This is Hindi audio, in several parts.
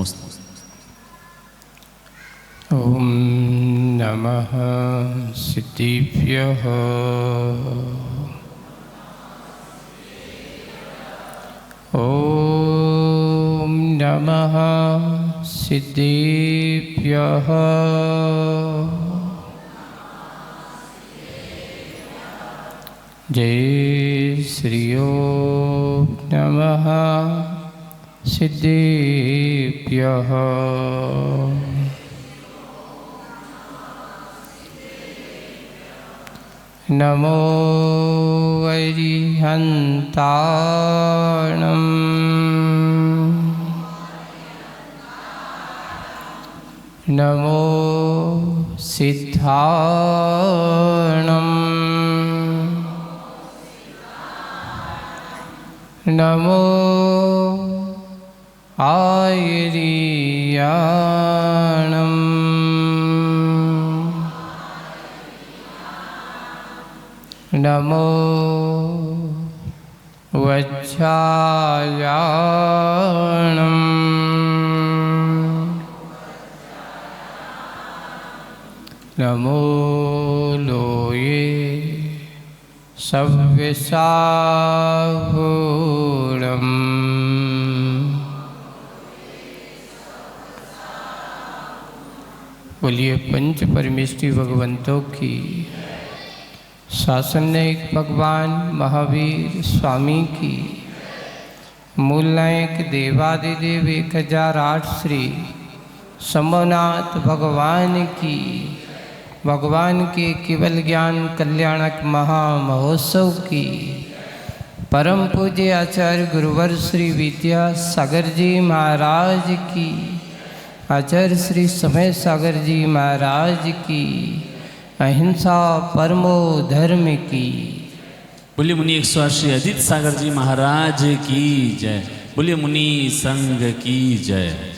नमोस्तु। ओम नमः सिद्धिभ्यः। ओम नमः सिद्धिभ्यः। जय श्री ओम नमः सिद्धिभ्यः। नमो अरिहन्ताणं नमो सिद्धाणं नमो आयरियाणं नमो वज्रायाणं नमो लोये सव्यसाभूणम् बोलिए पंच परमेष्टि भगवंतों की। शासनिक भगवान महावीर स्वामी की। मूल नायक देवादिदेव 1008 श्री शंभुनाथ भगवान की। भगवान के केवल ज्ञान कल्याणक महामहोत्सव की। परम पूज्य आचार्य गुरुवर श्री विद्यासागर जी महाराज की। आचार्य श्री समय सागर जी महाराज की। अहिंसा परमो धर्म की। बोलिए मुनि 108 अजित सागर जी महाराज की जय। बोलिए मुनि संघ की जय।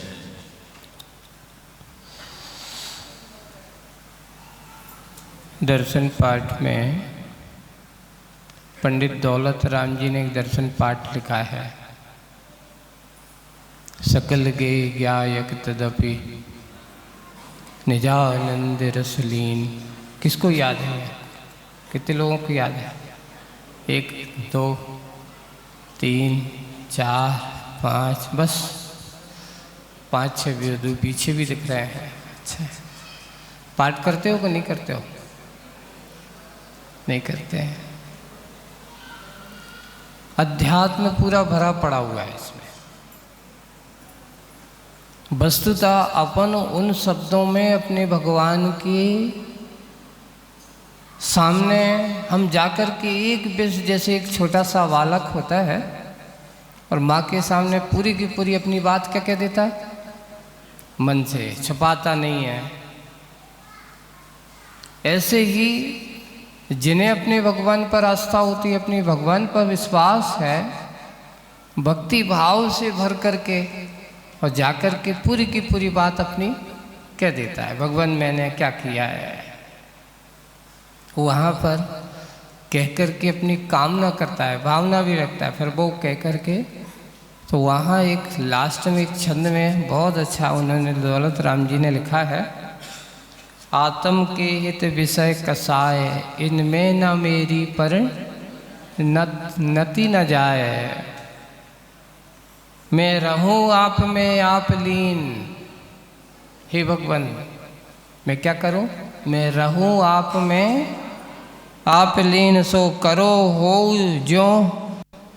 दर्शन पाठ में पंडित दौलत राम जी ने एक दर्शन पाठ लिखा है। सकल गे ज्ञायक तदपि निजानंद रसलीन। किसको याद है? कितने लोगों को याद है? 1 2 3 4 5 बस 5-6 भी पीछे भी दिख रहे हैं। अच्छा, पाठ करते हो कि नहीं करते हो? नहीं करते हैं। अध्यात्म पूरा भरा पड़ा हुआ है इसमें। वस्तुतः अपन उन शब्दों में अपने भगवान के सामने हम जाकर के एक विष जैसे एक छोटा सा बालक होता है और माँ के सामने पूरी की पूरी अपनी बात क्या कह देता है, मन से छुपाता नहीं है। ऐसे ही जिन्हें अपने भगवान पर आस्था होती है, अपने भगवान पर विश्वास है, भक्ति भाव से भर करके और जाकर के पूरी की पूरी बात अपनी कह देता है। भगवान मैंने क्या किया है, वहाँ पर कह कर के अपनी कामना करता है, भावना भी रखता है। फिर वो कह कर के तो वहाँ एक लास्ट में एक छंद में बहुत अच्छा उन्होंने दौलत राम जी ने लिखा है। आत्म के हित विषय कसाय, इनमें न मेरी पर नति न जाए। मैं रहूं आप में आप लीन। हे भगवान मैं क्या करूं? मैं रहूं आप में आप लीन, सो करो हो जो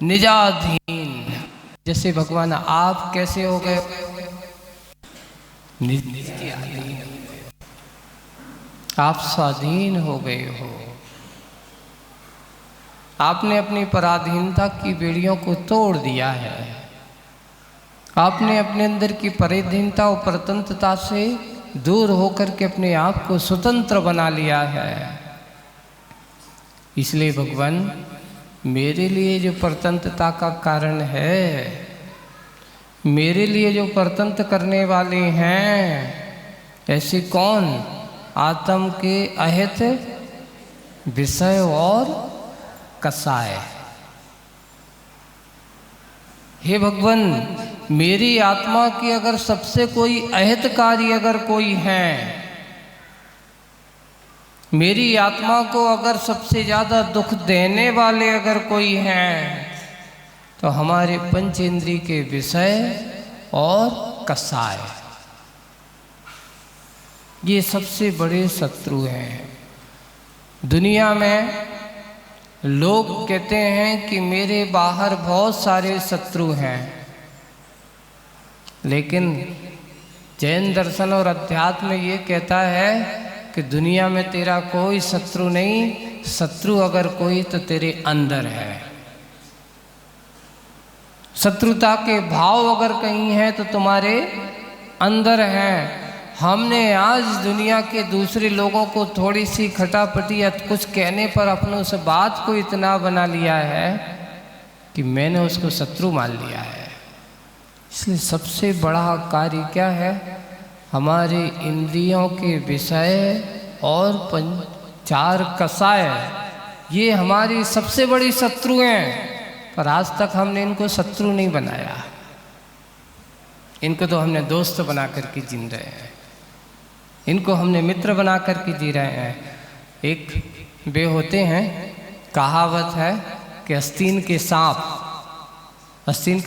निजाधीन। जैसे भगवान आप कैसे हो गए? निजाधीन। आप स्वाधीन हो गए हो। आपने अपनी पराधीनता की बेड़ियों को तोड़ दिया है। आपने अपने अंदर की पराधीनता और परतंत्रता से दूर होकर के अपने आप को स्वतंत्र बना लिया है। इसलिए भगवान मेरे लिए जो परतंत्रता का कारण है, मेरे लिए जो परतंत्र करने वाले हैं, ऐसे कौन? आत्म के अहित विषय और कसाय। हे भगवान, मेरी आत्मा की अगर सबसे कोई अहितकारी अगर कोई है, मेरी आत्मा को अगर सबसे ज़्यादा दुख देने वाले अगर कोई हैं, तो हमारे पंचेंद्रिय के विषय और कसाय, ये सबसे बड़े शत्रु हैं। दुनिया में लोग कहते हैं कि मेरे बाहर बहुत सारे शत्रु हैं, लेकिन जैन दर्शन और अध्यात्म ये कहता है कि दुनिया में तेरा कोई शत्रु नहीं, शत्रु अगर कोई तो तेरे अंदर है। शत्रुता के भाव अगर कहीं है तो तुम्हारे अंदर है। हमने आज दुनिया के दूसरे लोगों को थोड़ी सी खटापटी या कुछ कहने पर अपनों से बात को इतना बना लिया है कि मैंने उसको शत्रु मान लिया है। इसलिए सबसे बड़ा कार्य क्या है? हमारे इंद्रियों के विषय और चार कसाय, ये हमारी सबसे बड़ी शत्रु हैं, पर आज तक हमने इनको शत्रु नहीं बनाया। इनको तो हमने दोस्त बना करके जी रहे हैं, इनको हमने मित्र बना करके जी रहे हैं। एक वे होते हैं, कहावत है कि आस्तीन के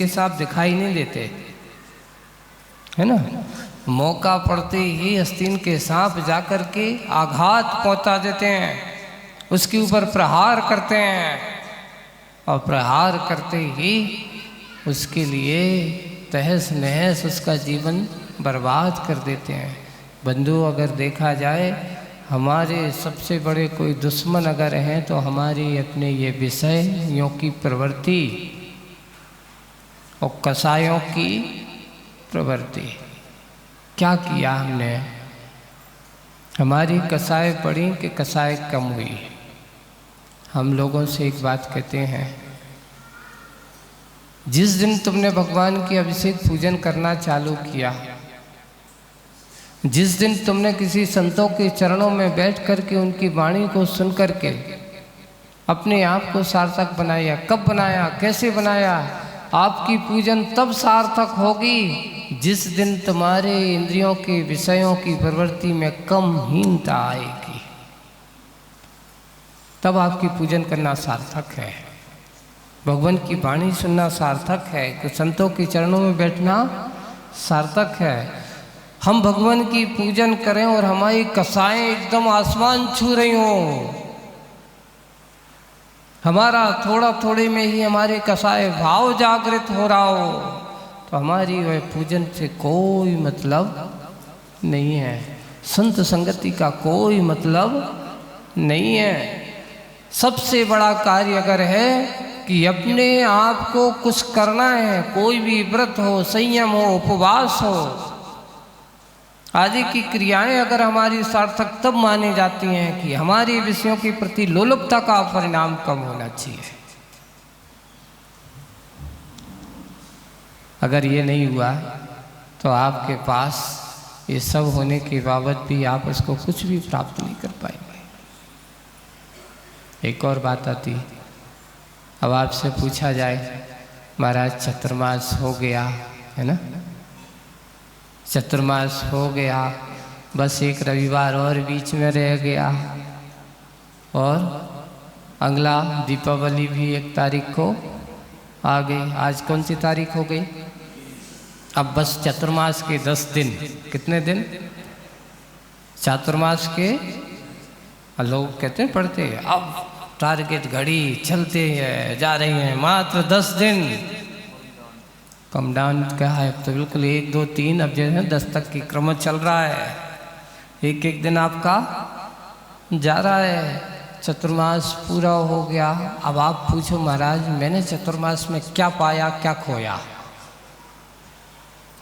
सांप दिखाई नहीं देते, है ना। मौका पड़ते ही आस्तीन के सांप जाकर के आघात पहुंचा देते हैं, उसके ऊपर प्रहार करते हैं, और प्रहार करते ही उसके लिए तहस नहस उसका जीवन बर्बाद कर देते हैं। बंधु, अगर देखा जाए हमारे सबसे बड़े कोई दुश्मन अगर हैं तो हमारी अपने ये विषयों की प्रवृत्ति और कसायों की प्रवृत्ति। क्या किया हमने? हमारी कसाय बढ़ी कि कसाय कम हुई? हम लोगों से एक बात कहते हैं, जिस दिन तुमने भगवान की अभिषेक पूजन करना चालू किया, जिस दिन तुमने किसी संतों के चरणों में बैठ करके उनकी वाणी को सुन करके अपने आप को सार्थक बनाया, कब बनाया, कैसे बनाया? आपकी पूजन तब सार्थक होगी जिस दिन तुम्हारे इंद्रियों के विषयों की प्रवृत्ति में कम हीनता आएगी, तब आपकी पूजन करना सार्थक है। भगवान की वाणी सुनना सार्थक है, कि संतों के चरणों में बैठना सार्थक है। हम भगवान की पूजन करें और हमारी कसाएं एकदम आसमान छू रही हों, हमारा थोड़ा थोड़े में ही हमारे कसाय भाव जागृत हो रहा हो, तो हमारी वह पूजन से कोई मतलब नहीं है, संत संगति का कोई मतलब नहीं है। सबसे बड़ा कार्य अगर है कि अपने आप को कुछ करना है, कोई भी व्रत हो, संयम हो, उपवास हो आदि की क्रियाएं अगर हमारी सार्थक तब मानी जाती हैं कि हमारी विषयों के प्रति लोलुपता का परिणाम कम होना चाहिए। अगर ये नहीं हुआ तो आपके पास ये सब होने के बावजूद भी आप उसको कुछ भी प्राप्त नहीं कर पाएंगे। एक और बात आती, अब आपसे पूछा जाए महाराज चतुर्मास हो गया है ना, चतुर्मास हो गया, बस एक रविवार और बीच में रह गया और अगला दीपावली भी 1 तारीख को आ गई। आज कौन सी तारीख हो गई? अब बस चतुर्मास के 10 दिन, कितने दिन? चातुर्मास के लोग कहते हैं पढ़ते हैं, अब टारगेट घड़ी चलते हैं जा रही हैं, मात्र 10 दिन। कम डाउन क्या है, अब तो बिल्कुल 1 2 3 अब जो है 10 तक की क्रम चल रहा है, एक एक दिन आपका जा रहा है। चतुर्मास पूरा हो गया। अब आप पूछो महाराज मैंने चतुर्मास में क्या पाया क्या खोया?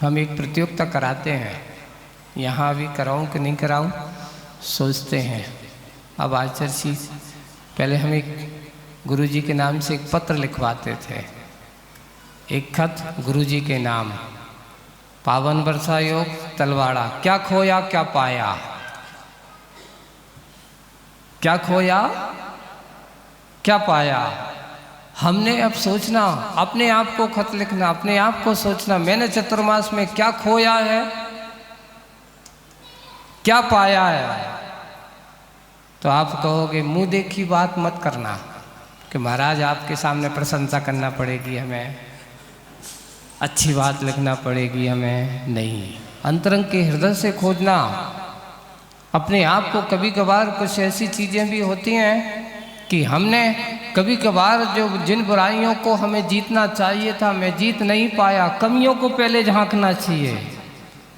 हम एक प्रतियोगिता कराते हैं, यहाँ भी कराऊं कि नहीं कराऊं सोचते हैं। अब आचार्य जी पहले हम एक गुरुजी के नाम से एक पत्र लिखवाते थे, एक खत गुरुजी के नाम, पावन वर्षा योग तलवाड़ा, क्या खोया क्या पाया? क्या खोया क्या पाया? हमने अब सोचना, अपने आप को खत लिखना, अपने आप को सोचना, मैंने चतुर्मास में क्या खोया है, क्या पाया है। तो आप कहोगे मुंह देखी बात मत करना कि महाराज आपके सामने प्रशंसा करना पड़ेगी हमें, अच्छी बात लिखना पड़ेगी हमें। नहीं, अंतरंग के हृदय से खोजना अपने आप को। कभी कभार कुछ ऐसी चीज़ें भी होती हैं कि हमने कभी कभार जो जिन बुराइयों को हमें जीतना चाहिए था मैं जीत नहीं पाया, कमियों को पहले झांकना चाहिए।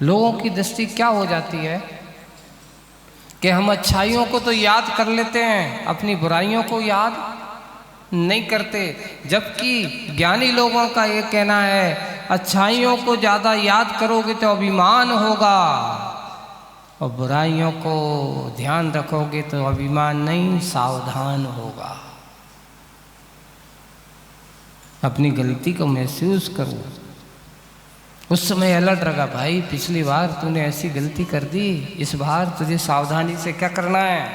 लोगों की दृष्टि क्या हो जाती है कि हम अच्छाइयों को तो याद कर लेते हैं, अपनी बुराइयों को याद नहीं करते। जबकि ज्ञानी लोगों का ये कहना है अच्छाइयों को ज़्यादा याद करोगे तो अभिमान होगा, और बुराइयों को ध्यान रखोगे तो अभिमान नहीं, सावधान होगा। अपनी गलती को महसूस करो, उस समय अलर्ट रखा, भाई पिछली बार तूने ऐसी गलती कर दी, इस बार तुझे सावधानी से क्या करना है,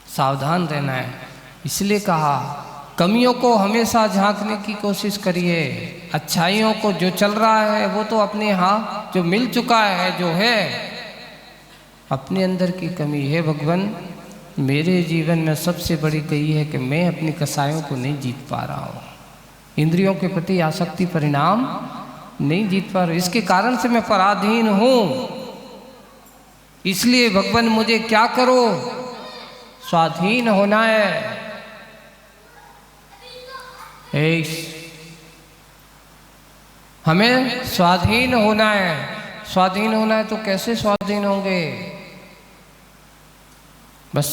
सावधान रहना है। इसलिए कहा कमियों को हमेशा झांकने की कोशिश करिए, अच्छाइयों को जो चल रहा है वो तो अपने यहाँ जो मिल चुका है, जो है अपने अंदर की कमी है। भगवान मेरे जीवन में सबसे बड़ी कही है कि मैं अपनी कसायों को नहीं जीत पा रहा हूँ, इंद्रियों के प्रति आसक्ति परिणाम नहीं जीत पा रहा, इसके कारण से मैं पराधीन हूँ। इसलिए भगवान मुझे क्या करो, स्वाधीन होना है। हमें स्वाधीन होना है। स्वाधीन होना है तो कैसे स्वाधीन होंगे, बस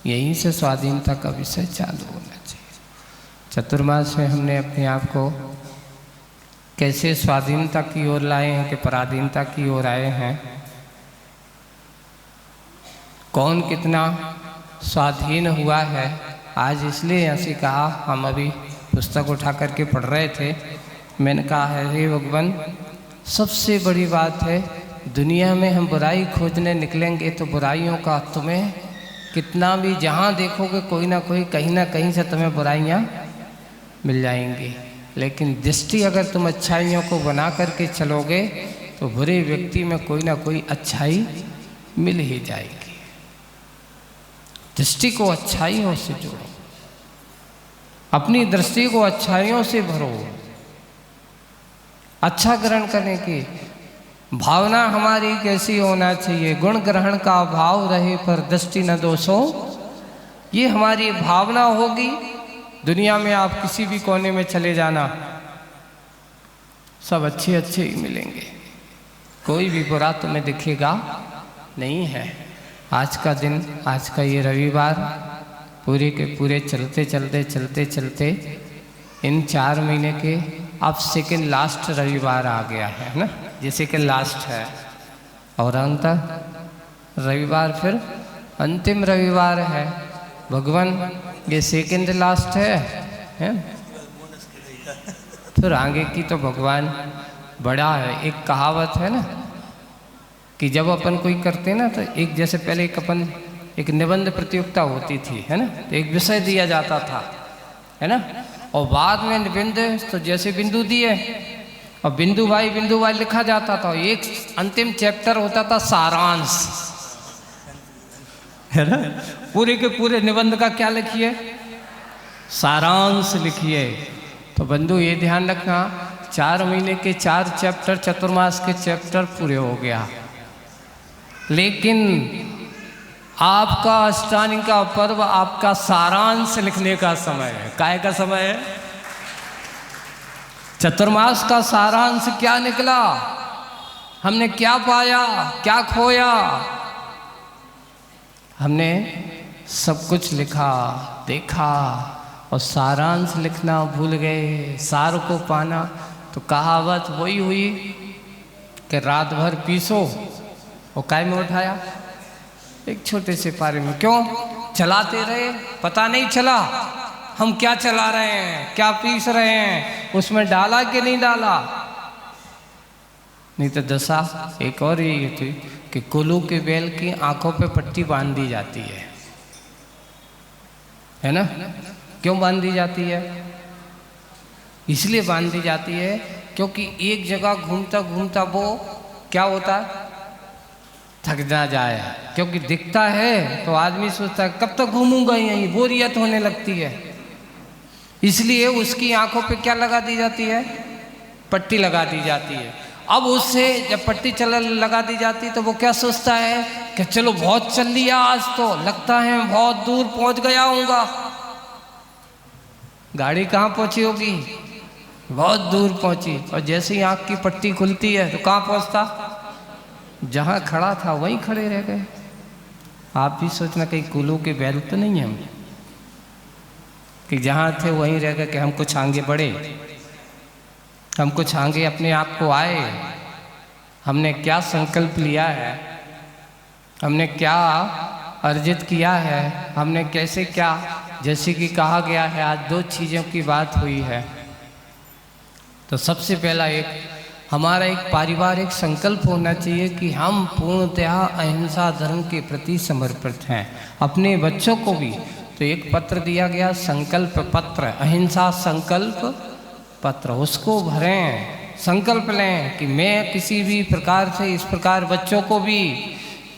यहीं से स्वाधीनता का विषय चालू होना चाहिए। चतुर्मास में हमने अपने आप को कैसे स्वाधीनता की ओर लाए हैं कि पराधीनता की ओर आए हैं। कौन कितना स्वाधीन हुआ है, आज इसलिए ऐसे कहा, हम अभी पुस्तक उठा करके पढ़ रहे थे, मैंने कहा है हे भगवान सबसे बड़ी बात है दुनिया में हम बुराई खोजने निकलेंगे तो बुराइयों का तुम्हें कितना भी जहाँ देखोगे कोई ना कोई कहीं ना कहीं से तुम्हें बुराइयाँ मिल जाएंगी, लेकिन दृष्टि अगर तुम अच्छाइयों को बना करके चलोगे तो बुरे व्यक्ति में कोई ना कोई अच्छाई मिल ही जाएगी। दृष्टि को अच्छाइयों से जोड़ो, अपनी दृष्टि को अच्छाइयों से भरो। अच्छा ग्रहण करने की भावना हमारी कैसी होना चाहिए, गुण ग्रहण का भाव रहे पर दृष्टि न दोषो, ये हमारी भावना होगी। दुनिया में आप किसी भी कोने में चले जाना, सब अच्छे अच्छे ही मिलेंगे, कोई भी बुरा तुम्हें दिखेगा नहीं है। आज का दिन, आज का ये रविवार पूरे के पूरे चलते चलते चलते चलते इन 4 महीने के अब सेकेंड लास्ट रविवार आ गया है ना, ये सेकेंड लास्ट है और अंत रविवार फिर अंतिम रविवार है। भगवान ये सेकेंड लास्ट है? फिर आगे की तो भगवान बड़ा है। एक कहावत है ना कि जब अपन कोई करते ना तो एक जैसे पहले एक निबंध प्रतियोगिता होती थी है ना, तो एक विषय दिया जाता था है ना, और बाद में निबंध तो जैसे बिंदु दिए और बिंदु बाई लिखा जाता था। एक अंतिम चैप्टर होता था सारांश है ना, पूरे के पूरे निबंध का क्या लिखिए, सारांश लिखिए। तो बंधु ये ध्यान रखना 4 महीने के 4 चैप्टर, चतुर्मास के चैप्टर पूरे हो गया, लेकिन आपका अष्टांग का पर्व आपका सारांश लिखने का समय है। काय का समय है? चतुर्मास का सारांश क्या निकला, हमने क्या पाया, क्या खोया। हमने सब कुछ लिखा, देखा और सारांश लिखना भूल गए, सार को पाना। तो कहावत वही हुई कि रात भर पीसो और काय में उठाया, एक छोटे से पारे में। क्यों चलाते रहे, पता नहीं चला हम क्या चला रहे हैं, क्या पीस रहे हैं, उसमें डाला कि नहीं डाला। नहीं तो दशा एक और यही थी कि कोल्हू के बैल की आंखों पे पट्टी बांध दी जाती है ना, क्यों बांध दी जाती है? इसलिए बांध दी जाती है क्योंकि एक जगह घूमता घूमता वो क्या होता है, थक ना जाए। क्योंकि दिखता है तो आदमी सोचता है कब तक घूमूंगा यहीं, बोरियत होने लगती है। इसलिए उसकी आंखों पे क्या लगा दी जाती है, पट्टी लगा दी जाती है। अब उससे जब पट्टी लगा दी जाती तो वो क्या सोचता है कि चलो बहुत चल लिया आज, तो लगता है बहुत दूर पहुंच गया हूँगा। गाड़ी कहाँ पहुंची होगी, बहुत दूर पहुंची। और जैसे ही आँख की पट्टी खुलती है तो कहाँ पहुंचता, जहाँ खड़ा था वहीं खड़े रह गए। आप भी सोचना कहीं कुल्लू के बैल तो नहीं है हम, कि जहाँ थे वहीं रह गए, कि हम कुछ आगे बढ़े, हम कुछ आगे अपने आप को आए। हमने क्या संकल्प लिया है, हमने क्या अर्जित किया है, हमने कैसे क्या। जैसे कि कहा गया है आज 2 चीज़ों की बात हुई है। तो सबसे पहला हमारा एक पारिवारिक संकल्प होना चाहिए कि हम पूर्णतः अहिंसा धर्म के प्रति समर्पित हैं। अपने बच्चों को भी तो एक पत्र दिया गया, संकल्प पत्र, अहिंसा संकल्प पत्र, उसको भरें, संकल्प लें कि मैं किसी भी प्रकार से इस प्रकार बच्चों को भी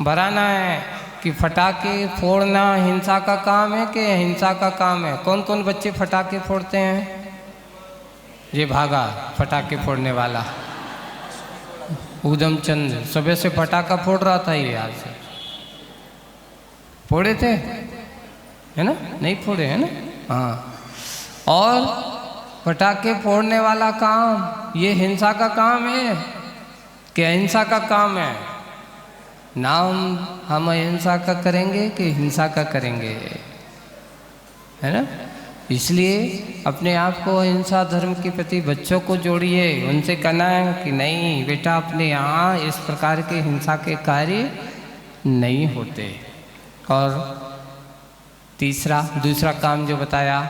भराना है कि फटाके फोड़ना हिंसा का काम है कि अहिंसा का काम है। कौन कौन बच्चे फटाके फोड़ते हैं? ये भागा फटाके फोड़ने वाला उधम चंद, सुबह से फटाका फोड़ रहा था ये, आज से फोड़े थे, है ना? नहीं फोड़े, है ना? हाँ। और पटाखे फोड़ने वाला काम ये हिंसा का काम है कि अहिंसा का काम है? नाम हम अहिंसा का करेंगे कि हिंसा का करेंगे, है ना? इसलिए अपने आप को अहिंसा धर्म के प्रति बच्चों को जोड़िए, उनसे कहना है कि नहीं बेटा, अपने यहाँ इस प्रकार के हिंसा के कार्य नहीं होते। और दूसरा काम जो बताया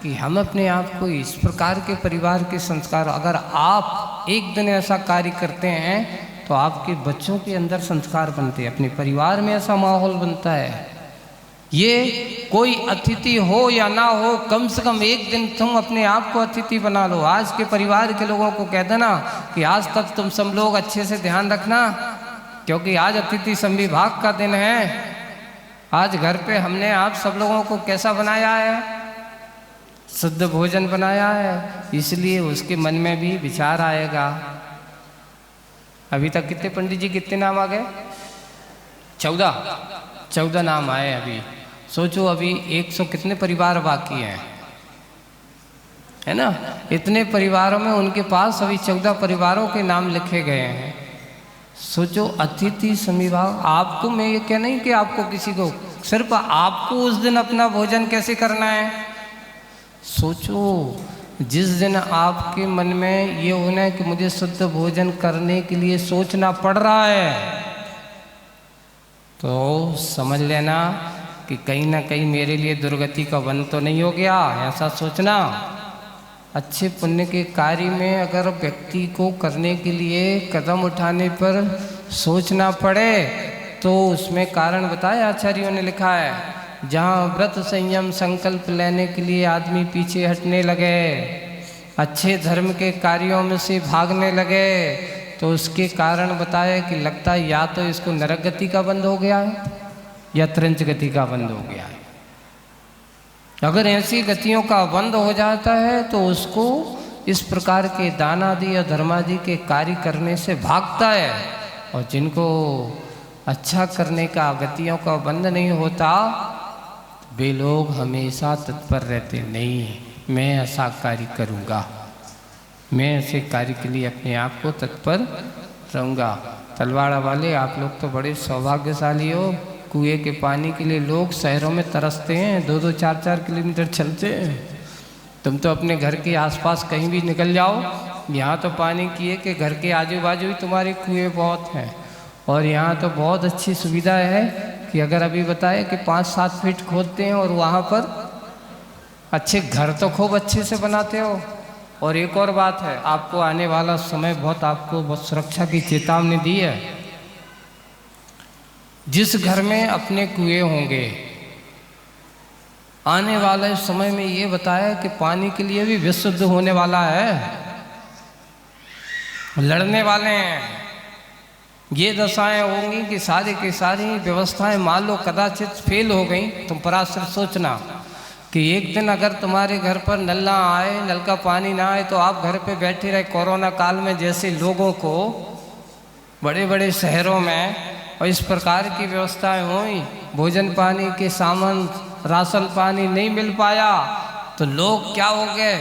कि हम अपने आप को इस प्रकार के परिवार के संस्कार, अगर आप एक दिन ऐसा कार्य करते हैं तो आपके बच्चों के अंदर संस्कार बनते हैं, अपने परिवार में ऐसा माहौल बनता है। ये कोई अतिथि हो या ना हो, कम से कम एक दिन तुम अपने आप को अतिथि बना लो। आज के परिवार के लोगों को कह देना कि आज तक तुम सब लोग अच्छे से ध्यान रखना, क्योंकि आज अतिथि संविभाग का दिन है। आज घर पे हमने आप सब लोगों को कैसा बनाया है, शुद्ध भोजन बनाया है, इसलिए उसके मन में भी विचार आएगा। अभी तक कितने पंडित जी, कितने नाम आ गए? 14 नाम आए अभी। सोचो अभी 100 कितने परिवार बाकी हैं, है ना? इतने परिवारों में उनके पास अभी 14 परिवारों के नाम लिखे गए हैं। सोचो अतिथि संविभाग, आपको मैं ये कह नहीं कि आपको किसी को, सिर्फ आपको उस दिन अपना भोजन कैसे करना है। सोचो जिस दिन आपके मन में ये होना है कि मुझे शुद्ध भोजन करने के लिए सोचना पड़ रहा है, तो समझ लेना कि कहीं ना कहीं मेरे लिए दुर्गति का वन तो नहीं हो गया। ऐसा सोचना। अच्छे पुण्य के कार्य में अगर व्यक्ति को करने के लिए कदम उठाने पर सोचना पड़े तो उसमें कारण बताया आचार्यों ने लिखा है। जहाँ व्रत संयम संकल्प लेने के लिए आदमी पीछे हटने लगे, अच्छे धर्म के कार्यों में से भागने लगे, तो उसके कारण बताया कि लगता है या तो इसको नरक गति का बंद हो गया है या त्रंच गति का बंद हो गया है। अगर ऐसी गतियों का बंद हो जाता है तो उसको इस प्रकार के दान आदि या धर्मादि के कार्य करने से भागता है। और जिनको अच्छा करने का, गतियों का बंद नहीं होता, वे लोग हमेशा तत्पर रहते, नहीं मैं ऐसा कार्य करूँगा, मैं ऐसे कार्य के लिए अपने आप को तत्पर रहूँगा। तलवाड़ा वाले आप लोग तो बड़े सौभाग्यशाली हो, कुएं के पानी के लिए लोग शहरों में तरसते हैं, 2-2, 4-4 किलोमीटर चलते हैं। तुम तो अपने घर के आसपास कहीं भी निकल जाओ, यहाँ तो पानी की है कि घर के आजू बाजू ही तुम्हारे कुएं बहुत हैं। और यहाँ तो बहुत अच्छी सुविधा है कि अगर अभी बताए कि 5-7 फीट खोदते हैं और वहाँ पर अच्छे घर तो खूब अच्छे से बनाते हो। और एक और बात है, आपको आने वाला समय आपको सुरक्षा की चेतावनी दी है। जिस घर में अपने कुएं होंगे, आने वाले समय में ये बताया कि पानी के लिए भी विश्व युद्ध होने वाला है, लड़ने वाले हैं। ये दशाएं होंगी कि सारी की सारी व्यवस्थाएं मान लो कदाचित फेल हो गई। तुम पराशर सोचना कि एक दिन अगर तुम्हारे घर पर नल ना आए, नल का पानी ना आए, तो आप घर पे बैठे रहे। कोरोना काल में जैसे लोगों को बड़े बड़े शहरों में और इस प्रकार की व्यवस्थाएं हुई, भोजन पानी के सामान, राशन पानी नहीं मिल पाया, तो लोग क्या हो गए,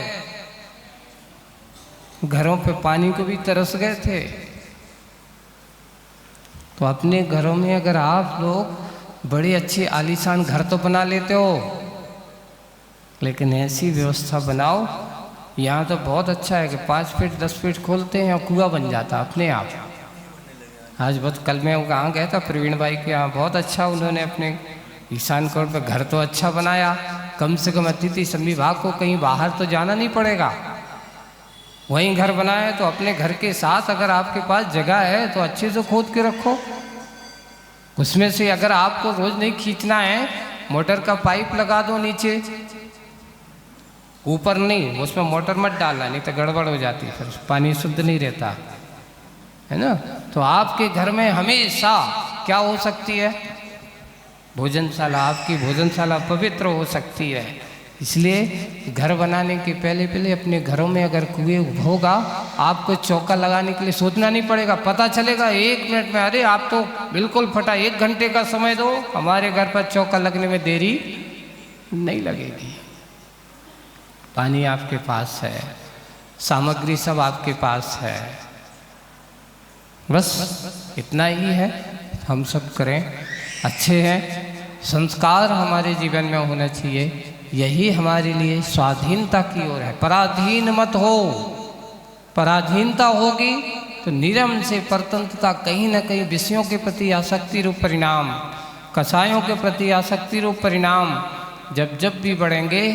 घरों पे पानी को भी तरस गए थे। तो अपने घरों में अगर आप लोग बड़ी अच्छी आलीशान घर तो बना लेते हो, लेकिन ऐसी व्यवस्था बनाओ। यहाँ तो बहुत अच्छा है कि 5 फीट 10 फीट खोलते हैं और कुआं बन जाता अपने आप। आज बहुत कल मैं वहाँ गया था प्रवीण भाई के यहाँ, बहुत अच्छा उन्होंने अपने ईशान कोण पे घर तो अच्छा बनाया। कम से कम अतिथि संविभाग को कहीं बाहर तो जाना नहीं पड़ेगा, वहीं घर बनाया। तो अपने घर के साथ अगर आपके पास जगह है तो अच्छे से खोद के रखो। उसमें से अगर आपको रोज नहीं खींचना है, मोटर का पाइप लगा दो नीचे, ऊपर नहीं, उसमें मोटर मत डालना, नहीं तो गड़बड़ हो जाती, फिर पानी शुद्ध नहीं रहता है ना। तो आपके घर में हमेशा क्या हो सकती है, भोजनशाला, आपकी भोजनशाला पवित्र हो सकती है। इसलिए घर बनाने के पहले अपने घरों में अगर कुएं होगा, आपको चौका लगाने के लिए सोचना नहीं पड़ेगा, पता चलेगा 1 मिनट में। अरे आप तो बिल्कुल फटा, 1 घंटे का समय दो, हमारे घर पर चौका लगने में देरी नहीं लगेगी। पानी आपके पास है, सामग्री सब आपके पास है, बस इतना ही है। हम सब करें, अच्छे हैं, संस्कार हमारे जीवन में होना चाहिए। यही हमारे लिए स्वाधीनता की ओर है। पराधीन मत हो, पराधीनता होगी तो निरम से परतंत्रता, कहीं ना कहीं विषयों के प्रति आसक्ति रूप परिणाम, कसायों के प्रति आसक्ति रूप परिणाम जब भी बढ़ेंगे,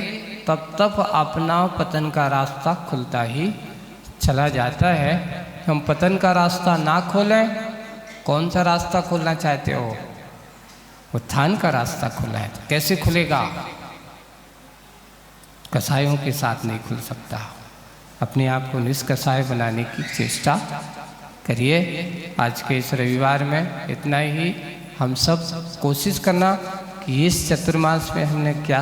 तब अपना पतन का रास्ता खुलता ही चला जाता है। हम पतन का रास्ता ना खोलें, कौन सा रास्ता खोलना चाहते हो? उत्थान का रास्ता खुला है, तो कैसे खुलेगा? कसायों के साथ नहीं खुल सकता। अपने आप को निष्कसाय बनाने की चेष्टा करिए। आज के इस रविवार में इतना ही। हम सब कोशिश करना कि इस चतुर्मास में हमने क्या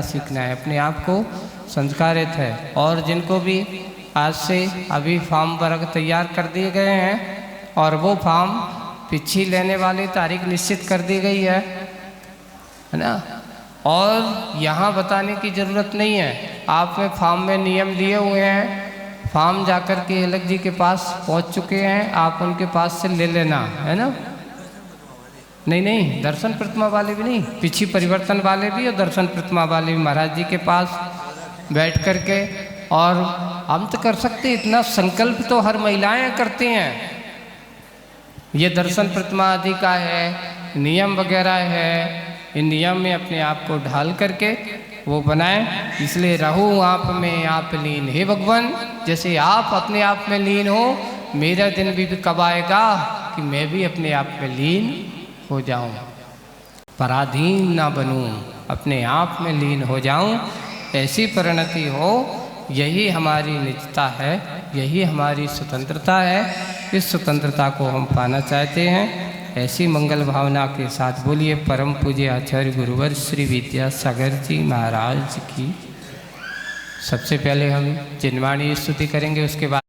सीखना है, अपने आप को संस्कारित है। और जिनको भी आज से अभी फॉर्म वर्ग तैयार कर दिए गए हैं और वो फॉर्म पिछली लेने वाली तारीख निश्चित कर दी गई है ना। और यहाँ बताने की ज़रूरत नहीं है, आप में फॉर्म में नियम दिए हुए हैं, फॉर्म जाकर के अलग जी के पास पहुँच चुके हैं, आप उनके पास से ले लेना है ना। नहीं, दर्शन प्रतिमा वाले भी नहीं, पिछली परिवर्तन वाले भी और दर्शन प्रतिमा वाले भी महाराज जी के पास बैठ कर के। और हम तो कर सकते, इतना संकल्प तो हर महिलाएं करती हैं। ये दर्शन प्रतिमा आदि का है, नियम वगैरह है, इन नियम में अपने आप को ढाल करके वो बनाएं। इसलिए रहूं आप में आप लीन, हे भगवान, जैसे आप अपने आप में लीन हो, मेरा दिन भी कब आएगा कि मैं भी अपने आप में लीन हो जाऊं, पराधीन ना बनूं, अपने आप में लीन हो जाऊं, ऐसी परिणति हो। यही हमारी निजता है, यही हमारी स्वतंत्रता है। इस स्वतंत्रता को हम पाना चाहते हैं। ऐसी मंगल भावना के साथ बोलिए परम पूज्य आचार्य गुरुवर श्री विद्यासागर जी महाराज की। सबसे पहले हम जिनवाणी स्तुति करेंगे, उसके बाद